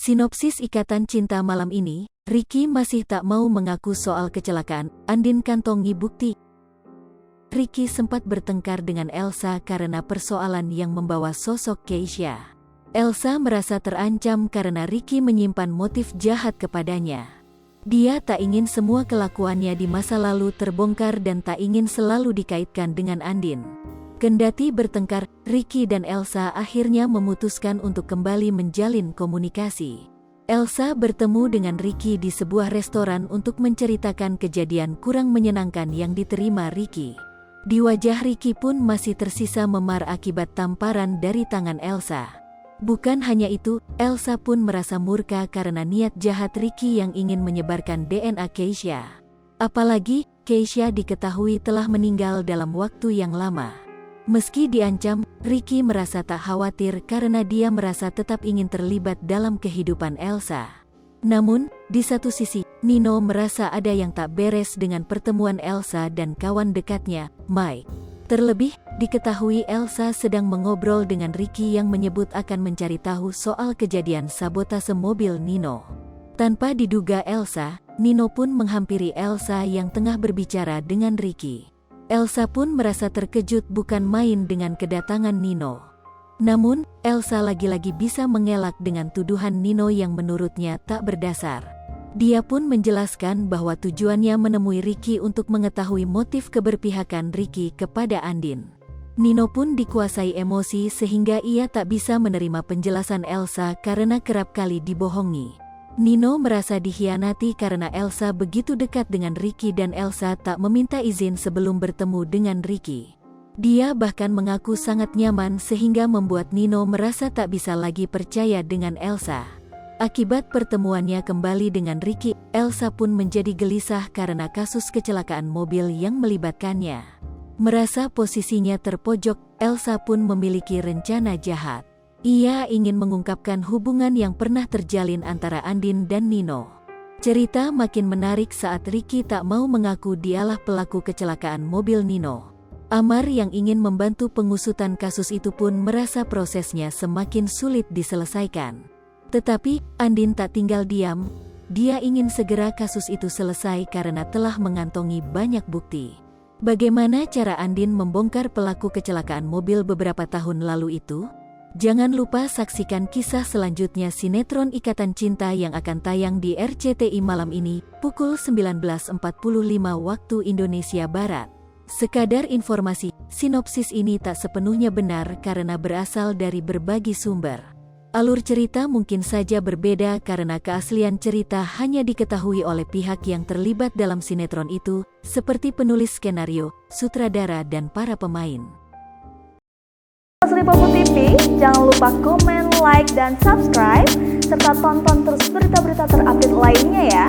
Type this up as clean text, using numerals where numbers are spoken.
Sinopsis Ikatan Cinta malam ini, Ricky masih tak mau mengaku soal kecelakaan, Andin kantongi bukti. Ricky sempat bertengkar dengan Elsa karena persoalan yang membawa sosok Keisha. Elsa merasa terancam karena Ricky menyimpan motif jahat kepadanya. Dia tak ingin semua kelakuannya di masa lalu terbongkar dan tak ingin selalu dikaitkan dengan Andin. Kendati bertengkar, Ricky dan Elsa akhirnya memutuskan untuk kembali menjalin komunikasi. Elsa bertemu dengan Ricky di sebuah restoran untuk menceritakan kejadian kurang menyenangkan yang diterima Ricky. Di wajah Ricky pun masih tersisa memar akibat tamparan dari tangan Elsa. Bukan hanya itu, Elsa pun merasa murka karena niat jahat Ricky yang ingin menyebarkan DNA Keisha. Apalagi, Keisha diketahui telah meninggal dalam waktu yang lama. Meski diancam, Ricky merasa tak khawatir karena dia merasa tetap ingin terlibat dalam kehidupan Elsa. Namun, di satu sisi, Nino merasa ada yang tak beres dengan pertemuan Elsa dan kawan dekatnya, Mike. Terlebih, diketahui Elsa sedang mengobrol dengan Ricky yang menyebut akan mencari tahu soal kejadian sabotase mobil Nino. Tanpa diduga Elsa, Nino pun menghampiri Elsa yang tengah berbicara dengan Ricky. Elsa pun merasa terkejut bukan main dengan kedatangan Nino. Namun, Elsa lagi-lagi bisa mengelak dengan tuduhan Nino yang menurutnya tak berdasar. Dia pun menjelaskan bahwa tujuannya menemui Ricky untuk mengetahui motif keberpihakan Ricky kepada Andin. Nino pun dikuasai emosi sehingga ia tak bisa menerima penjelasan Elsa karena kerap kali dibohongi. Nino merasa dikhianati karena Elsa begitu dekat dengan Ricky dan Elsa tak meminta izin sebelum bertemu dengan Ricky. Dia bahkan mengaku sangat nyaman sehingga membuat Nino merasa tak bisa lagi percaya dengan Elsa. Akibat pertemuannya kembali dengan Ricky, Elsa pun menjadi gelisah karena kasus kecelakaan mobil yang melibatkannya. Merasa posisinya terpojok, Elsa pun memiliki rencana jahat. Ia ingin mengungkapkan hubungan yang pernah terjalin antara Andin dan Nino. Cerita makin menarik saat Ricky tak mau mengaku dialah pelaku kecelakaan mobil Nino. Amar yang ingin membantu pengusutan kasus itu pun merasa prosesnya semakin sulit diselesaikan. Tetapi, Andin tak tinggal diam. Dia ingin segera kasus itu selesai karena telah mengantongi banyak bukti. Bagaimana cara Andin membongkar pelaku kecelakaan mobil beberapa tahun lalu itu? Jangan lupa saksikan kisah selanjutnya sinetron Ikatan Cinta yang akan tayang di RCTI malam ini, pukul 19.45 waktu Indonesia Barat. Sekadar informasi, sinopsis ini tak sepenuhnya benar karena berasal dari berbagai sumber. Alur cerita mungkin saja berbeda karena keaslian cerita hanya diketahui oleh pihak yang terlibat dalam sinetron itu, seperti penulis skenario, sutradara dan para pemain. Lipopo TV, jangan lupa komen, like, dan subscribe, serta tonton terus berita-berita terupdate lainnya ya.